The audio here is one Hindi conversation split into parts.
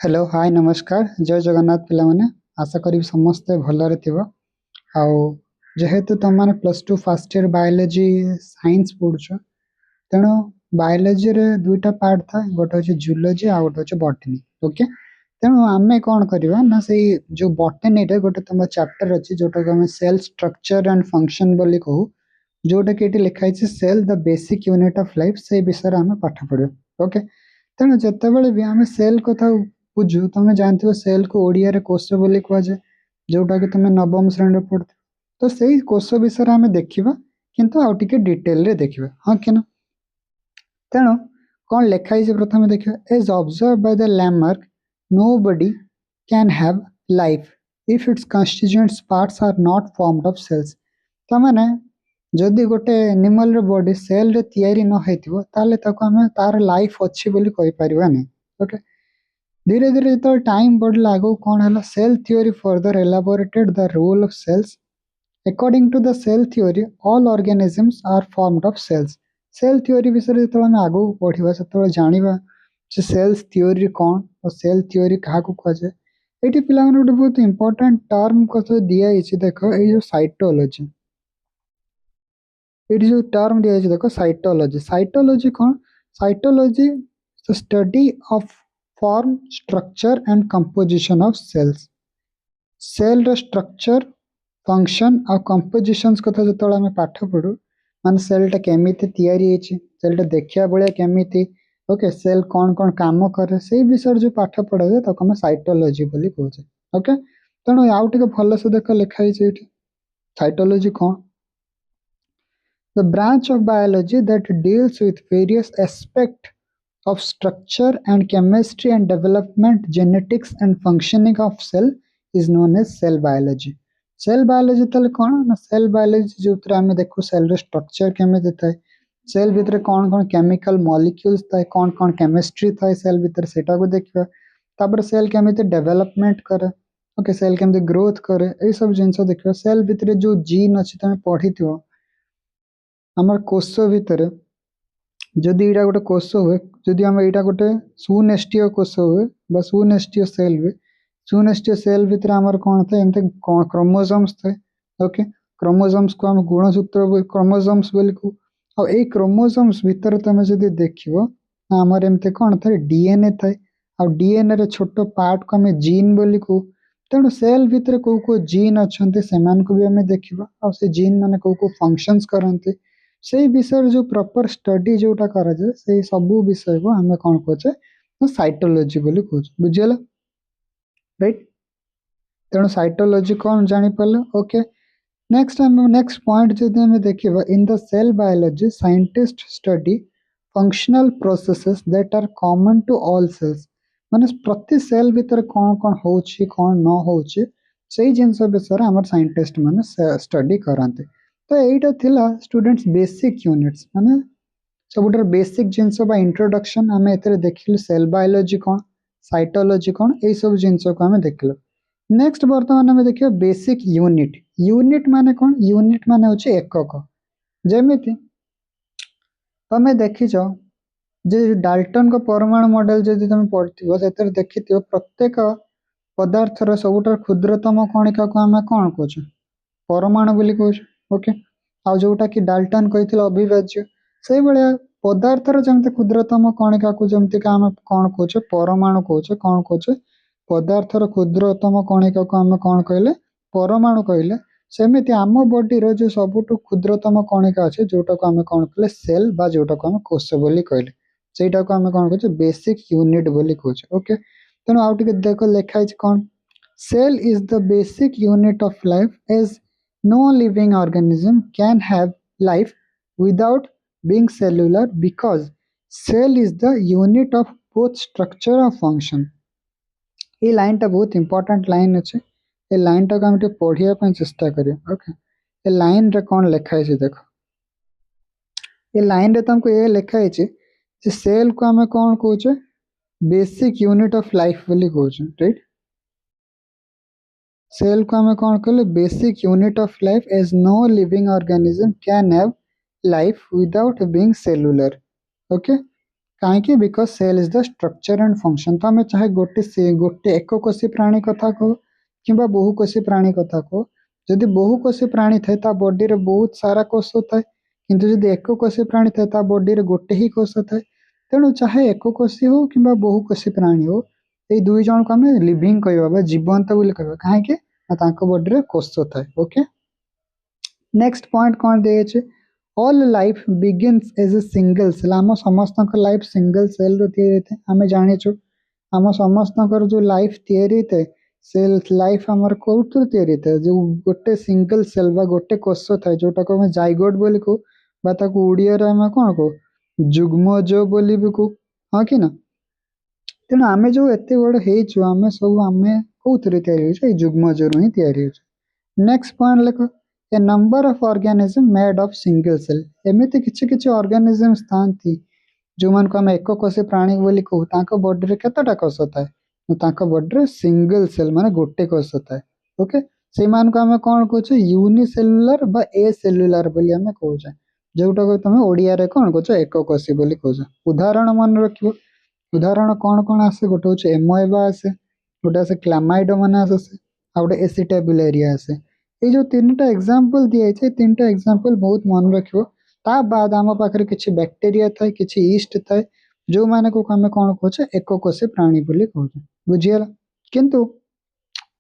हेलो हाय नमस्कार जय जगन्नाथ पिला माने आशा करी समस्ते भलरे थिबो आउ जेहेतु तुम माने plus two first year biology science पढ़ुछ तेणु बायोलॉजी रे दुईटा पार्ट था गोटे होचे जूलॉजी आ गोटे होचे बॉटनी ओके तेणु आमे कोन करबा ना सेई जो बॉटनी रे गोटे तुम चैप्टर अछि जोटा को हम सेल स्ट्रक्चर एंड फंक्शन बोली कहू जोटा कि एटी लिखा है cell the basic unit of life से विषय आम पाठ पढ़ो ओके तेणु जितेबाला भी आम सेल कथा बुझु तुम जानते सेल को ओडिया रे कोष बोली कह जाए जोटा कि तुम नवम श्रेणी पढ़ तो से कोष विषय आम देखा किंतु आउ टिके डिटेल रे देखिबा हाँ कि ना तेणु कौन लिखाई प्रथम देखिए as observe by the landmark nobody can have life if its constituent parts are not formed of cells तमाने जदि गोटे एनिमल रो बॉडी सेल रे तयारी न हेतिबो ताले ताको हमें तार लाइफ अछि बोली कहि परिबा नै ओके धीरे धीरे तो टाइम बढ़ला आगो कौन है cell theory further elaborated the role of cells according to the cell theory all organisms are formed of cells cell theory विषय जो हम आगो पढ़ा से जाना सेल्स थ्योरी कौन और सेल थ्योरी क्या कह जाए ये पिला गोटे बहुत इंपोर्टेंट टर्म कथ दिखाई देख ये साइटोलॉजी ये जो टर्म दिखाई देख साइटोलॉजी साइटोलॉजी कौन cytology the study of form structure and composition of cells cell रो स्ट्रक्चर फंक्शन और कंपोजिशंस कथा जो आम पाठ पढ़ू मान सेलटा केमी तैयारी सेलटा देखा भाया केमी ओके सेल कौन कौन काम करे से विषय जो पाठ पढ़ा जाए तक आम साइटोलॉजी बोली कहे ओके तेणु आउ टे भल से देख लिखाई साइटोलॉजी कौन the branch of biology that deals with various aspect of structure and chemistry and development genetics and functioning of cell is known as cell biology cell biology तले कौन ना cell biology जो उतरे हमें देखो cell रे structure केमे देता है cell भीतर कौन कौन chemical molecules था कौन कौन chemistry था cell भीतर सेटा को देखिबा तापर cell केमे development करे ओके cell केमे growth करे ए सब जिंस देखिबा cell भीतर जो gene अछि तमे पढ़िथिबो हमर कोष भीतर जदि यहाँ गोटे कोष हुए जदि आम यहाँ गोटे सुनेष्टीय कोष हुए सुनेष्टीय सेल हुए सुनेष्टीय सेल भितर आमर कौन था एमती क्रोमोसोम्स थे ओके क्रोमोसोम्स को आम गुणसूत्र क्रोमोसोम्स बोली कहू और ये क्रोमोसोम्स भितर तुम जब देख आमर एमती कौन था डीएनए थाए आ डीएनए रे छोट पार्ट को आम जीन बोली कहू तेणु सेल भितर कौ जीन अच्छा से भी आम देखा और से जीन मैंने कौ फंक्शंस करते से विषय जो प्रॉपर स्टडी जोटा करा जाए से सब विषय को हमें कौन कहे साइटोलॉजी बोली कह बुझीगला राइट तेणु साइटोलॉजी कौन जानी पाले ओके नेक्स्ट पॉइंट जब हमें देखा in the cell biology scientist study functional processes that are common to all cells माने प्रति सेल भीतर कौन कौन होची कौन न होची से जिनस विषय आम साइंटिस्ट माने स्टडी करते तो यहीटा थिला स्टूडेंट्स बेसिक यूनिट्स माने सब बेसिक जिनस इंट्रोडक्शन आम ए देखिलु सेल बायोलॉजी कौन साइटोलॉजी कौन ये सब जिनस को आम देखिलु नेक्स्ट बर्तमान आम देखिए बेसिक यूनिट यूनिट माने कौन यूनिट माने होचे एकक जेमिति तमे देखिछ जे डाल्टन को परमाणु मॉडल जदि तुम पढ़िथिबो सेतर देखिथिबो प्रत्येक पदार्थर सबुठार क्षुद्रतम कणिका को आम कौन कहूँ परमाणु बोली कहूँ ओके आ जोटा कि डाल्टन कही अविभाज्य से भाया पदार्थर जमती क्षुद्रतम कणिका को जमती आम कौन कहे परमाणु कहे कौन कहे पदार्थर क्षुद्रतम कणिका को आम कौन कहले परमाणु कहले सेमिति आम बॉडी रो जो सबुठु क्षुद्रतम कणिका अच्छे जोटा को आम कौन कहले सेल बा जोटा को आम कोष बोली कहले सेटा को आम कौन कहे बेसिक यूनिट बोली कहे ओके तेणु आउ टिके देख लिखाई कौन cell is the basic unit of life as no living organism can have life without being cellular because cell is the unit of both structure और function ये लाइन टा बहुत इंपोर्टेंट लाइन अच्छे ये लाइन टा को हम पढ़िया पे चेष्टा करिए ओके ये लाइन रे कौन लिखाई छे देखो ये लाइन रे तुमको ये लिखाई छे जे सेल को हमें कौन कहूचे बेसिक यूनिट ऑफ लाइफ बोली कहूचे राइट सेल को हमें कौन कहले basic unit of life as no living organism can have life without being cellular okay कहीं because cell is the structure and function. तो आम चाहे गोटे एककोशी प्राणी कथा कह कि बहुकोशी प्राणी कथा कह, जदि बहुकोशी प्राणी थाए ता बॉडी रे बहुत सारा कोष थाए, किंतु जदि एककोशी प्राणी थाए ता बॉडी रे गोटे ही कोष थाए। तेणु चाहे एककोशी हो कि बहुकोशी प्राणी हो, ये दुई जन को आम लिविंग कह जीवंत बोली कह कहीं बॉडी रे कोष थाए। ओके, नेक्स्ट पॉइंट कौन दिए, all life begins as a single cell. आम समस्त लाइफ सिंगल सेल रो होता है। आम जाचु आम समस्त जो लाइफ होता से लाइफ आमर कौट होता है, जो गोटे सिंगल सेल बा गोटे कोष थाए जोटा को जाइगोट बोली कहू, ओडिया रे आम कौन कहू जुग्मज बोली भी कहू, हाँ कि ना। तेणु आम जो एत बड़ होम सब आम कौन जुग्मज रु ही। नेक्स्ट पॉइंट लिख, a number of organism made of single cell. एमती किछि ऑर्गेनिजम्स थांती जो मान को आम एककोशी प्राणी बोली कहू, तांको बॉडी रे केतटा कोष थाए, तांको बॉडी रे सिंगल सेल माने गोटे कोष थाए। ओके, से मान को आम कौन कहू यूनिसेल्युलर बा ए सेल्युलर बोली आम कहू, जोटा को तुम ओडिया रे कौन कहू एककोशी बोली कहू। उदाहरण मन रखियो, उदाहरण कौन कौन आसे, गोटे हूँ एमोएबा आसे, गोटे आसे क्लामाइडोमोनास आसे, आ गोटे एसिटाब्युलारिया आसे। ये जो तीन टा एग्जांपल दिए तीन टा एग्जांपल बहुत मन रखियो। ता बाद आम पाखे किसी बैक्टेरिया थाए किसी ईस्ट थाए जो माने को आम कौन कहूँ एककोशी प्राणी बोली कहू, बुझीगला। किंतु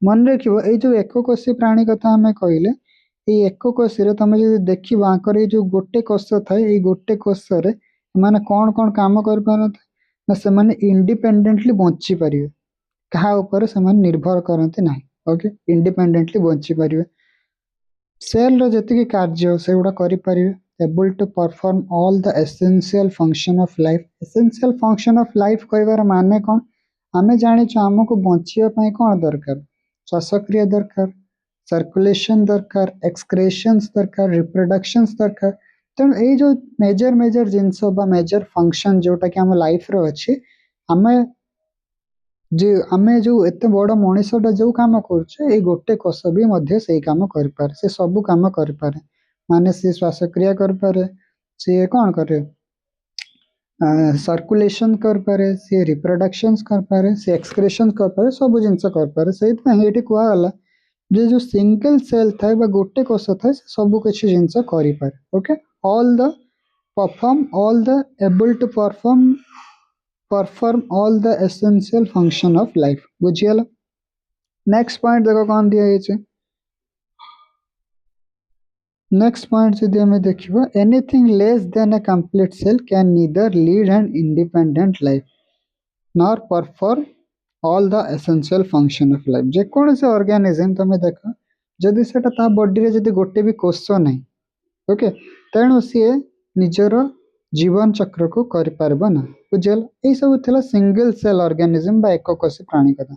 मन रखियो ये जो एककोशी प्राणी कथा आम कहले, ये एककोशी रे तुम जो देखिबो आंकर ये जो गोटे कोष थाए, ये गोटे कोष रे माने कौन कौन काम कर पारते ना, से माने इंडिपेंडेंटली बंची पारिबे, कहा ऊपर से माने निर्भर करते ना। ओके, इंडिपेंडेंटली बंची पारिबे। सेल रो जति कार्य से गुडा करि पारिबे, able to perform all the essential function of life. Essential function of life कहबार माने कौन, आमे जानिछु हमको बंचिया पई कौन दरकार, श्वासक्रिया दरकार, सर्कुलेशन दरकार, एक्सक्रेशंस दरकार, रिप्रोडक्शंस दरकार। तेणु ये जो मेजर मेजर जिनस बा मेजर फंक्शन जोटा कि आम लाइफ रो अछि, आमे जे आमे जो एते बड़ मनीषटा जो काम करे गोटे कोष भी मध्य से काम कर पारे, से सब काम कर पारे, माने से श्वासक्रिया कर पारे, से कौन करे सर्कुलेशन कर पारे, से रिप्रोडक्शन कर पारे, से एक्सक्रेशन कर पारे, सब जिनस कर पारे। से ये कहला जे जो सिंगल सेल थाए बा गोटे कोष थाए सब किसी जिनस करि पारे। Okay, all the perform all the able to perform all the essential function of life, बुझीगला। नेक्स्ट पॉइंट देखो कौन दिया है, नेक्स्ट पॉइंट जदि आम देखिबा, anything less than a complete cell can neither lead an independent life nor perform all the essential function of life. जेकोसी ऑर्गेनिज्म तुम देख जदि सेटा ता बॉडी रे जदि गोटे भी कोष नहीं, ओके, तेणु सी निजर जीवन चक्र को कर पारबो ना, बुझल। यही सब थिला सिंगल सेल ऑर्गेनिज्म बा एककोशी प्राणी कथा।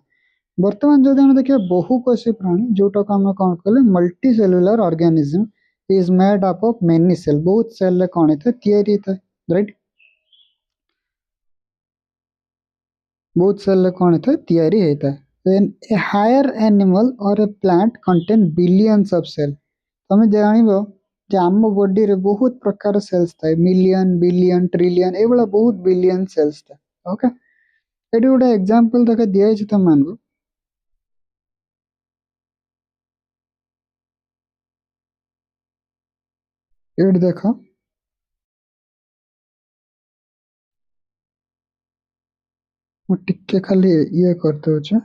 वर्तमान जदि हम देखिए बहुकोशी प्राणी जोटा को हम कौन कहले multicellular organism is made up of many cell, बहुत सेल रे कौन है तैयारी था, राइट, बहुत सेल रे कौन है तैयारी होता है। Then a higher animal or a plant contain billions of cell। तुम जानबो जे आम बॉडी रे बहुत प्रकार सेल्स थाए, मिलियन बिलियन ट्रिलियन ए वाला बहुत बिलियन सेल्स था। ओके, एटी गोटे एग्जांपल देखा दिया है तुम मानबो, एट देखो मु टिके खाली ये करते होचे,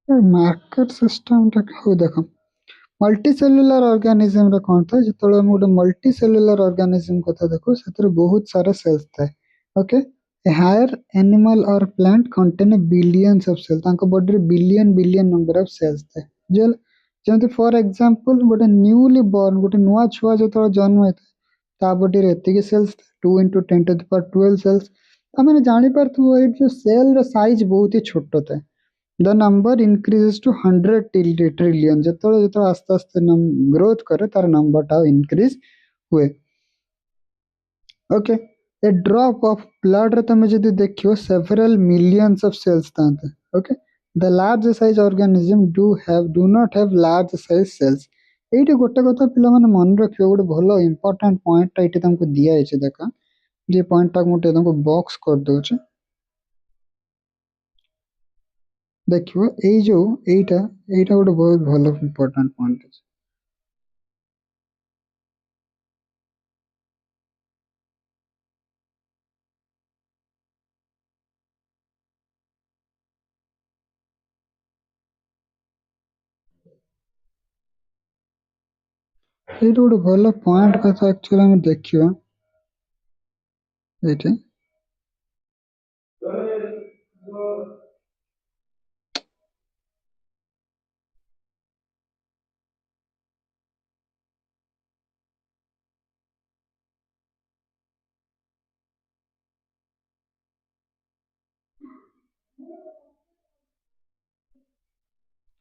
मार्कर सिस्टम देखो मल्टी सेल्युलर ऑर्गेनिज्म रे कौन था, जो गोटे मल्टी सेल्युलर ऑर्गेनिज्म कथा देखो से बहुत सारा सेल्स थाए। Okay, a higher animal or plant contain billions of cell, तांको बॉडी रे billion billion number of cells थाए। जल जेमति फॉर एग्जांपल गोटे न्यूली बोर्न गोटे नुआ छुआ जो जन्म होता ता बॉडी रे एतिकी सेल्स 2 × 10⁻12 सेल्स। तमें जानी पारथु ये जो सेल रो साइज बहुत ही छोटो था, the number increases to 100 trillion, जो आस्ते आस्ते ग्रोथ करे तार नंबर टा इंक्रीज हुए। Okay, a drop of blood रे तुम जदि देखियो सेवरल मिलियंस ऑफ सेल्स थांते okay the large size organism do not have large size cells एइटे गोटे कथा पिला माने मन रखियो गोटे भलो इंपोर्टेंट पॉइंट एइटे तुमको दिया है देखा ये पॉइंट टा मुटे तुमको बॉक्स कर दोछ देखियो एई जो एइटा एइटा गोटे बहुत भलो इंपोर्टेंट पॉइंट है ଏଇଟା ଗୋଟେ ଭଲ ପଏଣ୍ଟ କଥା ଆକ୍ଚୁଆଲି ଆମେ ଦେଖିବା ଏଇଠି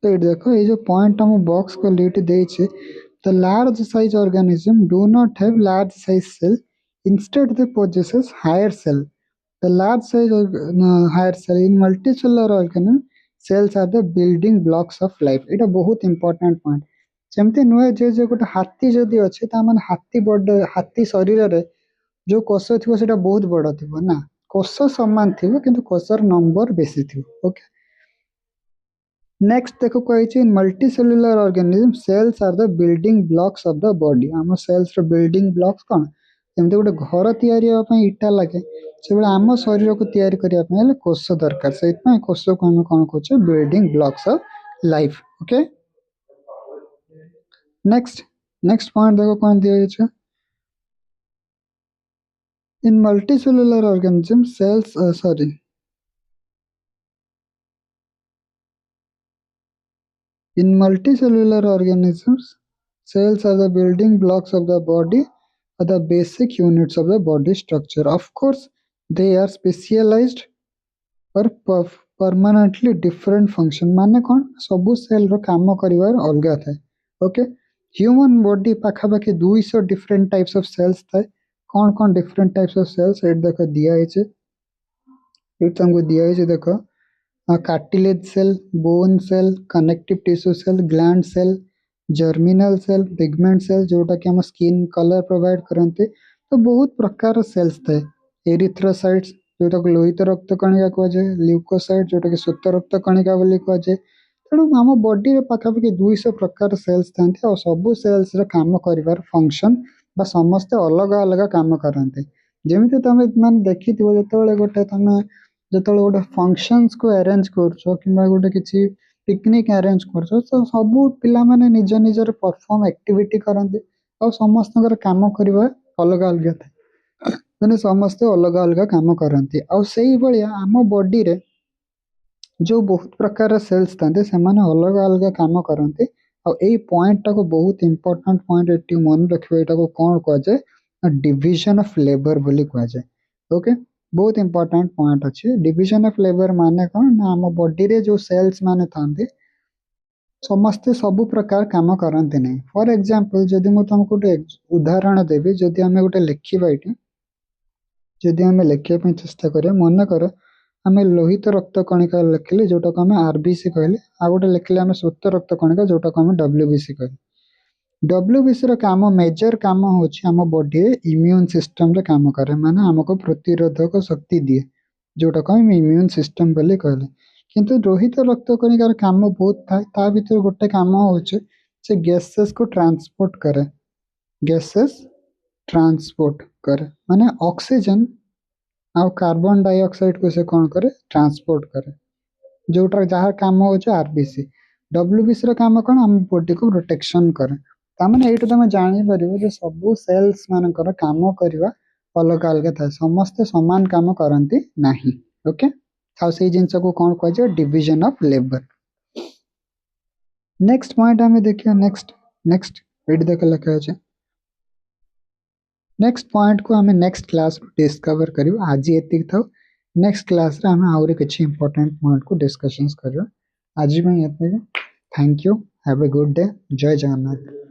तो ये देखो ये जो पॉइंट हम बॉक्स को लेट देइछे the large size organism do not have large size cell instead they possesses higher cell the large size higher cell in multicellular organism cells are the building blocks of life एटा बहुत इंपोर्टेंट पॉइंट जेमते नुए जे गोटे हाथी जदि अछि ता माने हाथी शरीर रे जो कोष थिबो सेटा बहुत बड़ थिबो ना कोष समान थिबो किंतु कोषर नंबर बेसी थिबो ओके नेक्स्ट देखो कही in multicellular organism cells are the building blocks of the body आम सेल्स रो बिल्डिंग ब्लॉक्स कौन जमते गोटे घर तैयारी पई इटा लागे से बेला आम शरीर को तैयारी करिया पई हेले कोष दरकार सेइत पई कोष को हम कोन कहछे building blocks of life okay next point देखो कोन दिया छै in multicellular organism cells sorry In multicellular organisms, cells are the building blocks of the body or the basic units of the body structure. Of course, they are specialized or permanently different function. माने कौन सबु सेल रो काम करिवार अलगा थाए ओके ह्यूमन बॉडी पाखापाखि 200 डिफरेंट टाइप्स ऑफ सेल्स थाए कौन डिफरेंट टाइप्स ऑफ सेल्स एट देखो दिया है तुमको दिया है देखो cartilage cell bone cell connective tissue cell gland cell germinal cell pigment cell जोटा कि हम स्किन कलर प्रोवाइड करते तो बहुत प्रकार सेल्स थाए एरिथ्रोसाइट्स जोटा को लोहित रक्त कणिका कहुए ल्यूकोसाइट जोटा कि श्वेत रक्त कणिका बोली कहुए तेणु आम बॉडी पाखापाखि 200 प्रकार सेल्स था सब सेल्स काम कर फंक्शन बा समस्ते अलग अलग काम करते जमी तुम मैंने देखी जो गोटे तुम जो गोटे फंक्शंस को अरेंज कर गोटे किसी पिकनिक अरेंज कर सब पिला माने निज निजर परफॉर्म एक्टिविटी करते और समस्त काम करवा अलग अलग था मैंने समस्ते अलग अलग काम करती आम बॉडी रे जो बहुत प्रकार सेल्स था अलग अलग काम करते पॉइंट को बहुत इंपोर्टेंट पॉइंट ये मन रखिए यहाँ को कौन कहुए डिविजन ऑफ लेबर बोली कहुए ओके बहुत इंपोर्टेंट पॉइंट अच्छे डिविजन ऑफ लेबर माने कौन ना आम बॉडी रे जो सेल्स माने थांते समस्ते सब प्रकार काम करते नहीं फॉर एग्जांपल जदि मु तुमको गोटे उदाहरण देवी जदि आम गोटे लिखा ये जदि आम लिखा चेष्टा करिया मन कर आम लोहित रक्त कणिका लिखिले जोटा को आम आरबीसी कहले आ गोटे लिखिले आम श्वेत रक्त कणिका जोटा को आम डब्ल्यूबीसी कहले डब्ल्यूबीसी रो काम मेजर काम होची आम बॉडी इम्यून सिस्टम रे काम करे माने हमको प्रतिरोधक शक्ति दिए जोटा को हम इम्यून सिस्टम बोली कहले किंतु लोहित रक्त कणिकार काम बहुत था ता भीतर गोटे काम होचे से गैसेस को ट्रांसपोर्ट करे गैसेस ट्रांसपोर्ट करे माने ऑक्सीजन आ कार्बन डाइऑक्साइड को से कौन करे ट्रांसपोर्ट करे जोटा जहाँ काम होचे आरबीसी डब्ल्यूबीसी रो काम कौन हम बॉडी को प्रोटेक्शन करे तामाने एइटु तुम जानि परिबो जे सब सेल्स मानकर काम करवा अलग अलग था समस्ते समान काम करती नहीं ओके आ से जिनस को कौन कह division of labour next point आम देखिए नेक्स्ट ये देख लिखा है नेक्स्ट पॉइंट को हमें नेक्स्ट क्लास डिस्कवर करियो आज एतिक था नेक्स्ट क्लास रे हमें आउरी किछि इंपोर्टेंट पॉइंट को डिस्कशंस करियो आज में एतिक thank you have a good day जय जगन्नाथ।